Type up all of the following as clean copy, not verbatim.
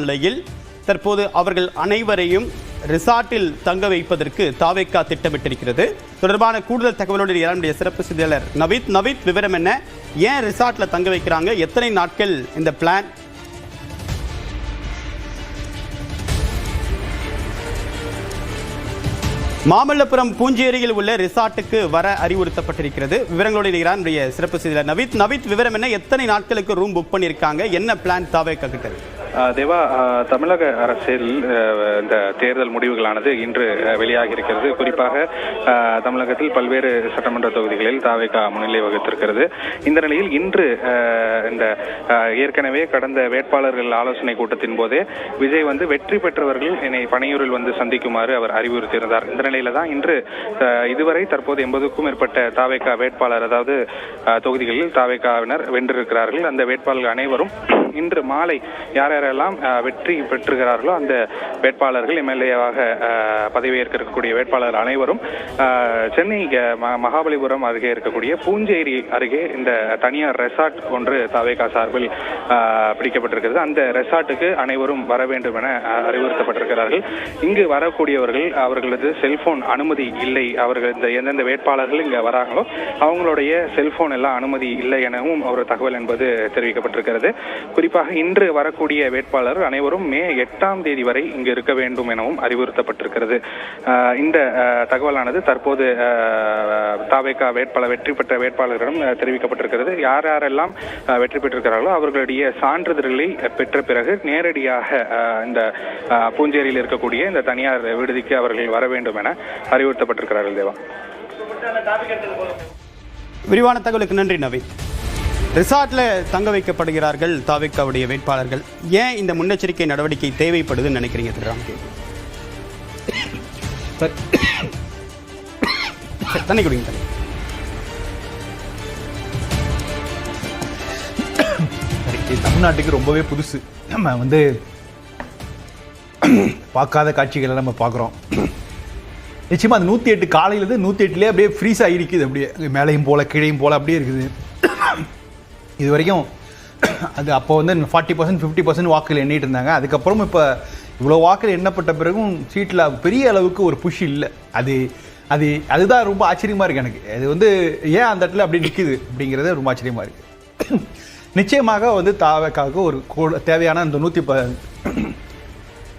நிலையில் தற்போது அவர்கள் அனைவரையும் ரிசார்ட்டில் தங்க வைப்பதற்கு தாவேகா திட்டமிட்டிருக்கிறது. தொடர்பான கூடுதல் தகவலோடு நம்முடைய சிறப்பு செய்தியாளர் நவீத் விவரம் என்ன? ஏன் ரிசார்ட்ல தங்க வைக்கிறாங்க? எத்தனை நாட்கள் இந்த பிளான்? மாமல்லபுரம் பூஞ்சேரியில் உள்ள ரிசார்ட்டுக்கு வர அறிவுறுத்தப்பட்டிருக்கிறது. விவரங்களோடு நம்முடைய சிறப்பு செய்தியாளர் நவீத் விவரம் என்ன? எத்தனை நாட்களுக்கு ரூம் புக் பண்ணியிருக்காங்க? என்ன பிளான் தாவேகா கிட்ட? தேவா, தமிழக அரசில் இந்த தேர்தல் முடிவுகளானது இன்று வெளியாகி இருக்கிறது. குறிப்பாக தமிழகத்தில் பல்வேறு சட்டமன்ற தொகுதிகளில் தாவேகா முன்னிலை வகித்திருக்கிறது. இந்த நிலையில் இன்று இந்த ஏற்கனவே கடந்த வேட்பாளர்கள் ஆலோசனை கூட்டத்தின் போதே விஜய் வெற்றி பெற்றவர்கள் என்னை பனையூரில் சந்திக்குமாறு அவர் அறிவுறுத்தியிருந்தார். இந்த நிலையில தான் இன்று இதுவரை தற்போது 80க்கும் மேற்பட்ட தாவேகா வேட்பாளர், அதாவது தொகுதிகளில் தாவேகாவினர் வென்றிருக்கிறார்கள். அந்த வேட்பாளர்கள் அனைவரும் இன்று மாலை யார் யாரெல்லாம் வெற்றி பெற்றுகிறார்களோ அந்த வேட்பாளர்கள் எம்எல்ஏவாக பதவியேற்க இருக்கக்கூடிய வேட்பாளர்கள் அனைவரும் சென்னை மகாபலிபுரம் அருகே இருக்கக்கூடிய பூஞ்சேரி அருகே இந்த தனியார் ரெசார்ட் ஒன்று தாவேகா சார்பில் பிடிக்கப்பட்டிருக்கிறது. அந்த ரெசார்ட்டுக்கு அனைவரும் வர வேண்டும் என அறிவுறுத்தப்பட்டிருக்கிறார்கள். இங்கு வரக்கூடியவர்கள் அவர்களது செல்போன் அனுமதி இல்லை, அவர்கள் இந்த எந்தெந்த வேட்பாளர்கள் இங்க வராங்களோ அவங்களுடைய செல்போன் எல்லாம் அனுமதி இல்லை எனவும் ஒரு தகவல் என்பது தெரிவிக்கப்பட்டிருக்கிறது. குறிப்பாக இன்று வரக்கூடிய வேட்பாளர் அனைவரும் மே 8ஆம் தேதி வரை இங்கு இருக்க வேண்டும் எனவும் அறிவுறுத்தப்பட்டிருக்கிறது. இந்த தகவலானது தற்போது தாவேகா வெற்றி பெற்ற வேட்பாளர்களிடம் தெரிவிக்கப்பட்டிருக்கிறது. யார் யாரெல்லாம் வெற்றி பெற்றிருக்கிறார்களோ அவர்களுடைய சான்றிதழ்களை பெற்ற பிறகு நேரடியாக இந்த பூஞ்சேரியில் இருக்கக்கூடிய இந்த தனியார் விடுதிக்கு அவர்கள் வர வேண்டும் என அறிவுறுத்தப்பட்டிருக்கிறார்கள். தேவா, விரிவான தகவலுக்கு நன்றி நவீன். ரிசார்ட்ல தங்க வைக்கப்படுகிறார்கள் தாவேகாவுடைய வேட்பாளர்கள். ஏன் இந்த முன்னெச்சரிக்கை நடவடிக்கை தேவைப்படுதுன்னு நினைக்கிறீங்க திரு ராம்கி? தண்ணி குடிங்க. தமிழ்நாட்டுக்கு ரொம்பவே புதுசு. நம்ம பார்க்காத காட்சிகளை நம்ம பார்க்குறோம். நிச்சயமாக அந்த 108 காலையிலேருந்து 108லேயே அப்படியே ஃப்ரீஸ் ஆகிருக்குது. அப்படியே மேலையும் போல் கீழையும் போல் அப்படியே இருக்குது. இது வரைக்கும் அது அப்போ 40% 50% வாக்குகள் எண்ணிட்டு இருந்தாங்க. அதுக்கப்புறம் இப்போ இவ்வளோ வாக்குகள் எண்ணப்பட்ட பிறகும் சீட்டில் பெரிய அளவுக்கு ஒரு புஷ் இல்லை. அதுதான் ரொம்ப ஆச்சரியமாக இருக்குது எனக்கு. அது ஏன் அந்த இடத்துல அப்படி நிற்குது அப்படிங்கிறது ரொம்ப ஆச்சரியமாக இருக்குது. நிச்சயமாக தாவேகாவுக்கு ஒரு தேவையான அந்த 110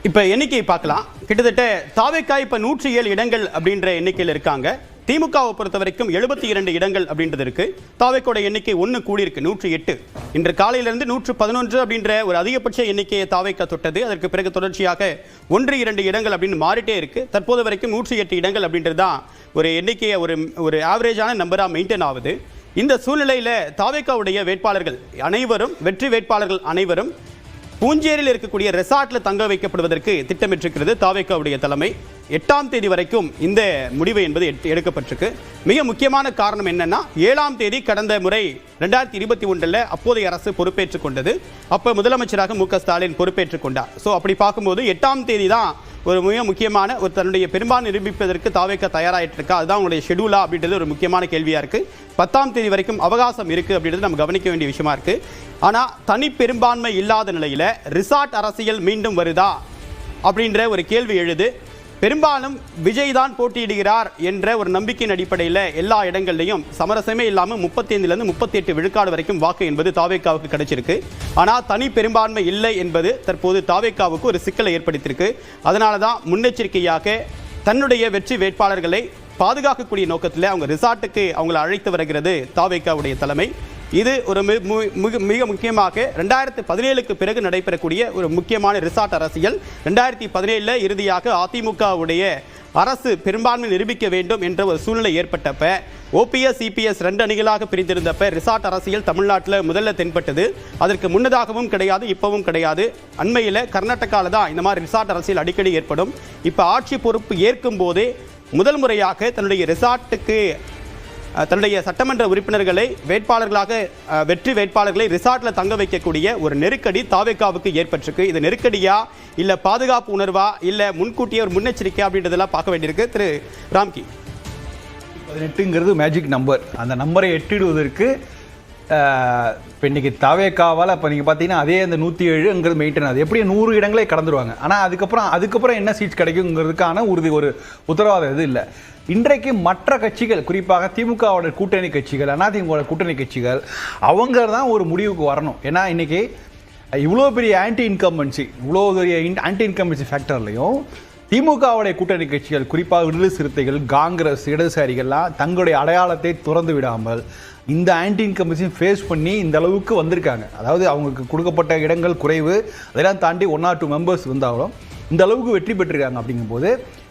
இப்போ எண்ணிக்கை பார்க்கலாம். கிட்டத்தட்ட தாவேகா இப்போ 107 இடங்கள் அப்படின்ற எண்ணிக்கையில் இருக்காங்க. திமுகவை பொறுத்த வரைக்கும் 72 இடங்கள் அப்படின்றது இருக்கு. தாவேகோட எண்ணிக்கை 1 கூடி இருக்கு, 108. இன்று காலையிலிருந்து 111 அப்படின்ற ஒரு அதிகபட்ச எண்ணிக்கையை தாவேகா தொட்டது. அதற்கு பிறகு தொடர்ச்சியாக 1-2 இடங்கள் அப்படின்னு மாறிட்டே இருக்கு. தற்போது வரைக்கும் 108 இடங்கள் அப்படின்றது தான் ஒரு எண்ணிக்கையை ஒரு ஆவரேஜான நம்பராக மெயின்டைன் ஆகுது. இந்த சூழ்நிலையில் தாவேகாவுடைய வேட்பாளர்கள் அனைவரும், வெற்றி வேட்பாளர்கள் அனைவரும் பூஞ்சேரியில் இருக்கக்கூடிய ரெசார்ட்ல தங்க வைக்கப்படுவதற்கு திட்டமிட்டிருக்கிறது தாவேகாவுடைய தலைமை. 8ஆம் தேதி வரைக்கும் இந்த முடிவு என்பது எடுக்கப்பட்டிருக்கு. மிக முக்கியமான காரணம் என்னன்னா, 7ஆம் தேதி கடந்த முறை 2021 அப்போதைய அரசு பொறுப்பேற்றுக் கொண்டது. அப்போ முதலமைச்சராக மு.க. ஸ்டாலின் பொறுப்பேற்றுக் கொண்டார். ஸோ அப்படி பார்க்கும்போது 8ஆம் தேதி தான் ஒரு மிக முக்கியமான ஒரு தன்னுடைய பெரும்பான்மை நிரூபிப்பதற்கு தாவேகா தயாராகிட்டு இருக்கா, அதுதான் உங்களுடைய ஷெடியூலா அப்படின்றது ஒரு முக்கியமான கேள்வியா இருக்கு. 10ஆம் தேதி வரைக்கும் அவகாசம் இருக்கு அப்படின்றது நம்ம கவனிக்க வேண்டிய விஷயமா இருக்கு. ஆனா தனி பெரும்பான்மை இல்லாத நிலையில ரிசார்ட் அரசியல் மீண்டும் வருதா அப்படின்ற ஒரு கேள்வி எழுது. பெரும்பாலும் விஜய் தான் போட்டியிடுகிறார் என்ற ஒரு நம்பிக்கையின் அடிப்படையில் எல்லா இடங்கள்லையும் சமரசமே இல்லாமல் 35லேருந்து 38 விழுக்காடு வரைக்கும் வாக்கு என்பது தாவேகாவுக்கு கிடைச்சிருக்கு. ஆனால் தனி பெரும்பான்மை இல்லை என்பது தற்போது தாவேகாவுக்கு ஒரு சிக்கலை ஏற்படுத்தியிருக்கு. அதனால தான் முன்னெச்சரிக்கையாக தன்னுடைய வெற்றி வேட்பாளர்களை பாதுகாக்கக்கூடிய நோக்கத்தில் அவங்க ரிசார்ட்டுக்கு அவங்களை அழைத்து வருகிறது தாவேகாவுடைய தலைமை. இது ஒரு மிக முக்கியமாக 2017க்கு பிறகு நடைபெறக்கூடிய ஒரு முக்கியமான ரிசார்ட் அரசியல். 2017 இறுதியாக அதிமுகவுடைய அரசு பெரும்பான்மை நிரூபிக்க வேண்டும் என்ற ஒரு சூழ்நிலை ஏற்பட்டப்ப, ஓபிஎஸ் சிபிஎஸ் 2 அணிகளாக பிரிந்திருந்தப்ப ரிசார்ட் அரசியல் தமிழ்நாட்டில் முதல்ல தென்பட்டது. அதற்கு முன்னதாகவும் கிடையாது, இப்பவும் கிடையாது. அண்மையில் கர்நாடகாவில் தான் இந்த மாதிரி ரிசார்ட் அரசியல் அடிக்கடி ஏற்படும். இப்போ ஆட்சி பொறுப்பு ஏற்கும் போதே முதல் முறையாக தன்னுடைய ரிசார்ட்டுக்கு தன்னுடைய சட்டமன்ற உறுப்பினர்களை வேட்பாளர்களாக வெற்றி வேட்பாளர்களை ரிசார்ட்ல தங்க வைக்கக்கூடிய ஒரு நெருக்கடி தாவேகாவுக்கு ஏற்பட்டிருக்கு. இது நெருக்கடியா இல்ல பாதுகாப்பு உணர்வா இல்ல முன்கூட்டிய ஒரு முன்னெச்சரிக்கை அப்படின்றதெல்லாம் பார்க்க வேண்டியிருக்கு. திரு ராம்கி, 18ங்கிறது மேஜிக் நம்பர். அந்த நம்பரை எட்டிடுவதற்கு இப்போ இன்றைக்கி தாவேக்காவால் இப்போ நீங்கள் பார்த்தீங்கன்னா அதே அந்த 107ங்கிறது மெயின்டைன் ஆகுது. எப்படி 100 இடங்களே கடந்துருவாங்க. ஆனால் அதுக்கப்புறம் என்ன சீட்ஸ் கிடைக்குங்கிறதுக்கான ஒரு உத்தரவாதம் இது இல்லை. இன்றைக்கு மற்ற கட்சிகள், குறிப்பாக திமுகவோட கூட்டணி கட்சிகள், அதிமுக கூட்டணி கட்சிகள், அவங்க தான் ஒரு முடிவுக்கு வரணும். ஏன்னா இன்றைக்கி இவ்வளோ பெரிய ஆன்டி இன்கம்பன்சி ஃபேக்டர்லையும் திமுகவுடைய கூட்டணி கட்சிகள், குறிப்பாக விடுதலை சிறுத்தைகள், காங்கிரஸ், இடதுசாரிகள்லாம் தங்களுடைய அடையாளத்தை துறந்து விடாமல் இந்த ஆன்டி இன்கம்பன்சியும் ஃபேஸ் பண்ணி இந்த அளவுக்கு வந்திருக்காங்க. அதாவது அவங்களுக்கு கொடுக்கப்பட்ட இடங்கள் குறைவு, அதெல்லாம் தாண்டி 1 or 2 மெம்பர்ஸ் இருந்தாலும் இந்த அளவுக்கு வெற்றி பெற்றிருக்காங்க. அப்படிங்கும்போது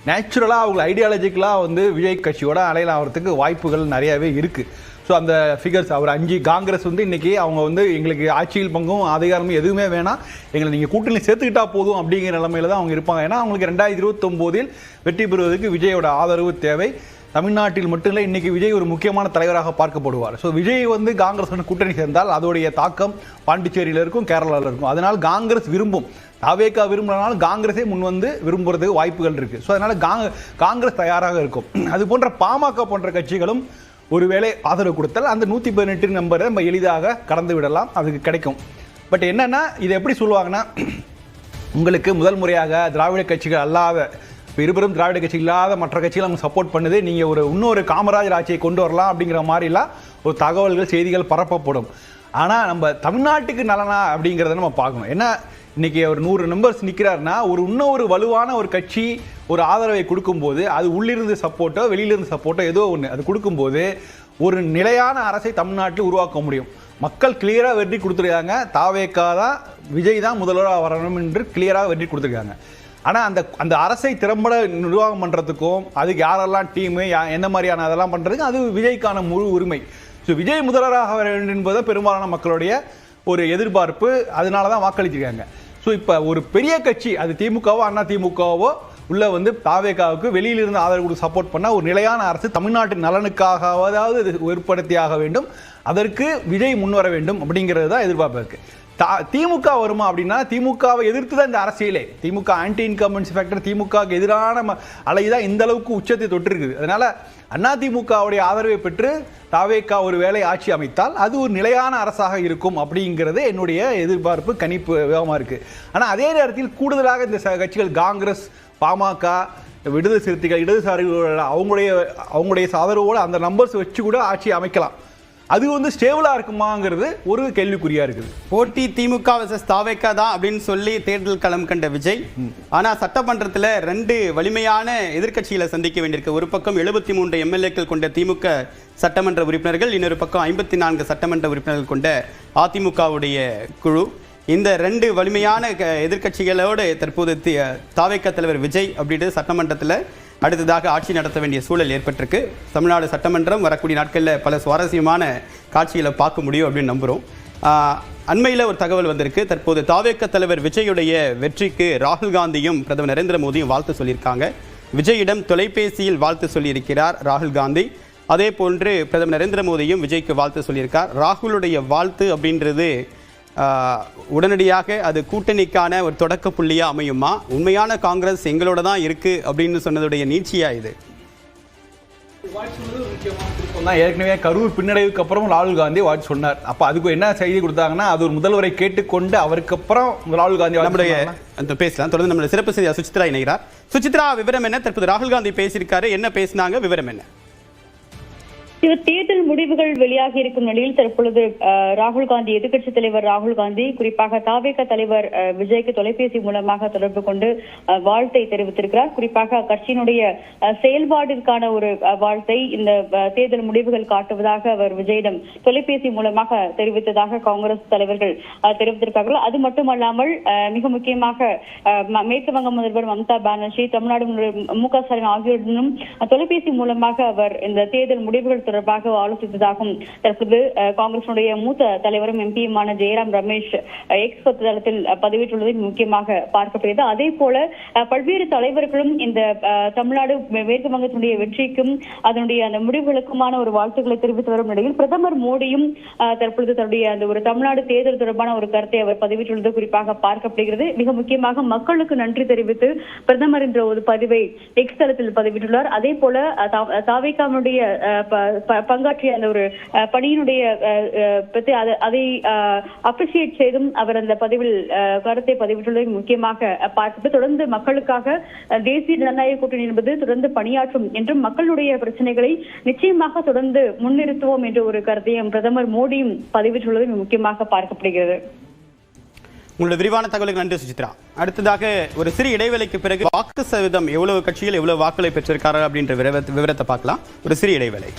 நேச்சுரலாக அவங்க ஐடியாலஜிக்கலாக விஜய் கட்சியோட அலையில் ஆகிறதுக்கு வாய்ப்புகள் நிறையாவே இருக்குது. ஸோ அந்த ஃபிகர்ஸ் அவர் 5 காங்கிரஸ் இன்றைக்கி அவங்க எங்களுக்கு ஆட்சியில் பங்கும் அதிகாரமும் எதுவுமே வேணாம், எங்களை நீங்கள் கூட்டணி சேர்த்துக்கிட்டா போதும் அப்படிங்கிற நிலைமையில தான் அவங்க இருப்பாங்க. ஏன்னா அவங்களுக்கு 2029 வெற்றி பெறுவதற்கு விஜயோட ஆதரவு தேவை. தமிழ்நாட்டில் மட்டும் இல்லை, இன்றைக்கி விஜய் ஒரு முக்கியமான தலைவராக பார்க்கப்படுவார். ஸோ விஜய் காங்கிரஸ் கூட்டணி சேர்ந்தால் அதோடைய தாக்கம் பாண்டிச்சேரியில் இருக்கும், கேரளாவில் இருக்கும். அதனால் காங்கிரஸ் விரும்பும், தாவேக்கா விரும்புறதுனால காங்கிரஸே விரும்புறதுக்கு வாய்ப்புகள் இருக்குது. ஸோ அதனால் காங்கிரஸ் தயாராக இருக்கும். அது போன்ற பாமக போன்ற கட்சிகளும் ஒருவேளை ஆதரவு கொடுத்தால் அந்த 118 நம்பரை நம்ம எளிதாக கடந்து விடலாம், அதுக்கு கிடைக்கும். பட் என்னென்னா இதை எப்படி சொல்லுவாங்கன்னா, உங்களுக்கு முதல் முறையாக திராவிட கட்சிகள் அல்லாத, இப்போ இருபெரும் திராவிட கட்சி இல்லாத மற்ற கட்சிகள் அவங்க சப்போர்ட் பண்ணுது, நீங்கள் இன்னொரு காமராஜர் ஆட்சியை கொண்டு வரலாம் அப்படிங்கிற மாதிரிலாம் ஒரு தகவல்கள், செய்திகள் பரப்பப்படும். ஆனால் நம்ம தமிழ்நாட்டுக்கு நலனா அப்படிங்கிறத நம்ம பார்க்கணும். ஏன்னா இன்றைக்கி ஒரு 100 நம்பர்ஸ் நிற்கிறாருன்னா இன்னொரு வலுவான ஒரு கட்சி ஒரு ஆதரவை கொடுக்கும்போது, அது உள்ளிருந்து சப்போர்ட்டோ வெளியிலிருந்து சப்போர்ட்டோ ஏதோ ஒன்று அது கொடுக்கும்போது ஒரு நிலையான அரசை தமிழ்நாட்டில் உருவாக்க முடியும். மக்கள் கிளியராக வெற்றி கொடுத்துருக்காங்க. தாவேக்கா தான், விஜய் தான் முதல்வராக வரணும் என்று கிளியராக வெற்றி கொடுத்துருக்காங்க. ஆனால் அந்த அரசை திறம்பட நிர்வாகம் பண்ணுறதுக்கும் அதுக்கு யாரெல்லாம் டீமு எந்த மாதிரியான அதெல்லாம் பண்ணுறதுக்கு அது விஜய்க்கான முழு உரிமை. ஸோ விஜய் முதல்வராக வர வேண்டும் என்பது பெரும்பாலான மக்களுடைய ஒரு எதிர்பார்ப்பு. அதனால தான் வாக்களிச்சிருக்காங்க. ஸோ இப்போ ஒரு பெரிய கட்சி, அது திமுகவோ அதிமுகவோ உள்ள தாவேக்காவுக்கு வெளியிலிருந்து ஆதரவு கொடுத்து சப்போர்ட் பண்ணால் ஒரு நிலையான அரசு தமிழ்நாட்டின் நலனுக்காகவாவது ஏற்படுத்தியாக வேண்டும். அதற்கு விஜய் முன்வர வேண்டும் அப்படிங்கிறது தான் எதிர்பார்ப்பு இருக்குது. திமுக வருமா அப்படின்னா, திமுகவை எதிர்த்து தான் இந்த அரசியலே. திமுக ஆன்டி இன்கம்பன்சி ஃபேக்டர், திமுகவுக்கு எதிரான அலை தான் இந்த அளவுக்கு உச்சத்தை தொட்டிருக்குது. அதனால அதிமுகவுடைய ஆதரவை பெற்று தாவேக்கா ஒரு வேளை ஆட்சி அமைத்தால் அது ஒரு நிலையான அரசாக இருக்கும் அப்படிங்கிறது என்னுடைய எதிர்பார்ப்பு, கணிப்பு வேகமாக இருக்குது. ஆனால் அதே நேரத்தில் கூடுதலாக இந்த கட்சிகள் காங்கிரஸ், பாமக, விடுதலை சிறுத்தைகள், இடதுசாரிகள் அவங்களுடைய ஆதரவோடு அந்த நம்பர்ஸ் வச்சு கூட ஆட்சி அமைக்கலாம். அது ஸ்டேபிளாக இருக்குமாங்கிறது ஒரு கேள்விக்குறியாக இருக்குது. போட்டி திமுக வர்சஸ் தாவேக்கா தான் அப்படின்னு சொல்லி தேர்தல் களம் கண்ட விஜய், ஆனால் சட்டமன்றத்தில் 2 வலிமையான எதிர்க்கட்சிகளை சந்திக்க வேண்டியிருக்கு. ஒரு பக்கம் 73 எம்எல்ஏக்கள் கொண்ட திமுக சட்டமன்ற உறுப்பினர்கள், இன்னொரு பக்கம் 54 சட்டமன்ற உறுப்பினர்கள் கொண்ட அதிமுகவுடைய குழு. இந்த 2 வலிமையான எதிர்க்கட்சிகளோடு தற்போது தாவேக்கா தலைவர் விஜய் அப்படின்றது சட்டமன்றத்தில் அடுத்ததாக ஆட்சி நடத்த வேண்டிய சூழல் ஏற்பட்டிருக்கு. தமிழ்நாடு சட்டமன்றம் வரக்கூடிய நாட்களில் பல சுவாரஸ்யமான காட்சிகளை பார்க்க முடியும் அப்படின்னு நம்புகிறோம். அண்மையில் ஒரு தகவல் வந்திருக்கு. தற்போது தாவேக்கா தலைவர் விஜயுடைய வெற்றிக்கு ராகுல் காந்தியும் பிரதமர் நரேந்திர மோடியும் வாழ்த்து சொல்லியிருக்காங்க. விஜயிடம் தொலைபேசியில் வாழ்த்து சொல்லியிருக்கிறார் ராகுல் காந்தி. அதே போன்று பிரதமர் நரேந்திர மோடியும் விஜய்க்கு வாழ்த்து சொல்லியிருக்கார். ராகுலுடைய வாழ்த்து அப்படின்றது உடனடியாக அது கூட்டணிக்கான ஒரு தொடக்க புள்ளியாக அமையுமா? உண்மையான காங்கிரஸ் எங்களோட தான் இருக்கு அப்படின்னு சொன்னதுடைய நீட்சியா இது? ஏற்கனவே கரூர் பின்னடைவுக்கு அப்புறம் ராகுல் காந்தி வாட்ச் சொன்னார். அப்போ அதுக்கு என்ன செய்தி கொடுத்தாங்கன்னா, அது ஒரு முதல்வரை கேட்டுக்கொண்டு அவருக்கு அப்புறம் ராகுல் காந்தி நம்முடைய பேசலாம். தொடர்ந்து நம்மளுடைய சிறப்பு செய்தியாளர் சுசித்ரா இணைகிறார். சுசித்ரா, விவரம் என்ன? தற்போது ராகுல் காந்தி பேசியிருக்காரு, என்ன பேசினாங்க, விவரம் என்ன? தேர்தல் முடிவுகள் வெளியாகி இருக்கும் நிலையில் தற்பொழுது ராகுல் காந்தி, எதிர்க்கட்சி தலைவர் ராகுல் காந்தி குறிப்பாக தாவேகா தலைவர் விஜய்க்கு தொலைபேசி மூலமாக தொடர்பு கொண்டு வாழ்த்தை தெரிவித்திருக்கிறார். குறிப்பாக கட்சியினுடைய செயல்பாட்டிற்கான ஒரு வாழ்த்தை இந்த தேர்தல் முடிவுகள் காட்டுவதாக அவர் விஜயிடம் தொலைபேசி மூலமாக தெரிவித்ததாக காங்கிரஸ் தலைவர்கள் தெரிவித்திருக்கிறார்கள். அது மட்டுமல்லாமல் மிக முக்கியமாக மேற்கு வங்க முதல்வர் மம்தா பானர்ஜி, தமிழ்நாடு மு.க. ஸ்டாலின் ஆகியோருடனும் தொலைபேசி மூலமாக அவர் இந்த தேர்தல் முடிவுகள் தொடர்பாக ஆலோசித்ததாகவும் தற்போது காங்கிரசுடைய மூத்த தலைவரும் எம்பியுமான ஜெயராம் ரமேஷ் எக்ஸ் தளத்தில் பதிவிட்டுள்ளதை முக்கியமாக பார்க்கப்படுகிறது. அதே போல பல்வேறு தலைவர்களும் இந்த தமிழ்நாடு மேற்கு வங்கத்தினுடைய வெற்றிக்கும் அதனுடைய அந்த முடிவுகளுக்குமான ஒரு வாழ்த்துக்களை தெரிவித்து வரும் நிலையில் பிரதமர் மோடியும் தற்பொழுது தன்னுடைய அந்த ஒரு தமிழ்நாடு தேர்தல் தொடர்பான ஒரு கருத்தை அவர் பதிவிட்டுள்ளது குறிப்பாக பார்க்கப்படுகிறது. மிக முக்கியமாக மக்களுக்கு நன்றி தெரிவித்து பிரதமர் என்ற ஒரு பதிவை எக்ஸ் தளத்தில் பதிவிட்டுள்ளார். அதே போல தாவேகாவுடைய பங்காற்றிய அந்த ஒரு பணியினுடைய பற்றி அதை அப்ரிசியேட் செய்தும் அவர் அந்த பதிவில் கருத்தை பதிவிட்டுள்ளதை முக்கியமாக பார்க்கப்பட்டு தொடர்ந்து மக்களுக்காக தேசிய ஜனநாயக கூட்டணி என்பது தொடர்ந்து பணியாற்றும் என்றும் மக்களுடைய பிரச்சனைகளை நிச்சயமாக தொடர்ந்து முன்னிறுத்துவோம் என்ற ஒரு கருத்தையும் பிரதமர் மோடியும் பதிவிட்டுள்ளது முக்கியமாக பார்க்கப்படுகிறது. உங்களோட விரிவான தகவலுக்கு நன்றி சுசித்ரா. அடுத்ததாக ஒரு சிறிய இடைவேளைக்கு பிறகு வாக்கு சதவீதம் எவ்வளவு கட்சிகள் எவ்வளவு வாக்குகளை பெற்றிருக்கார்கள் அப்படின்ற விவரத்தை பார்க்கலாம். ஒரு சிறிய இடைவேளை.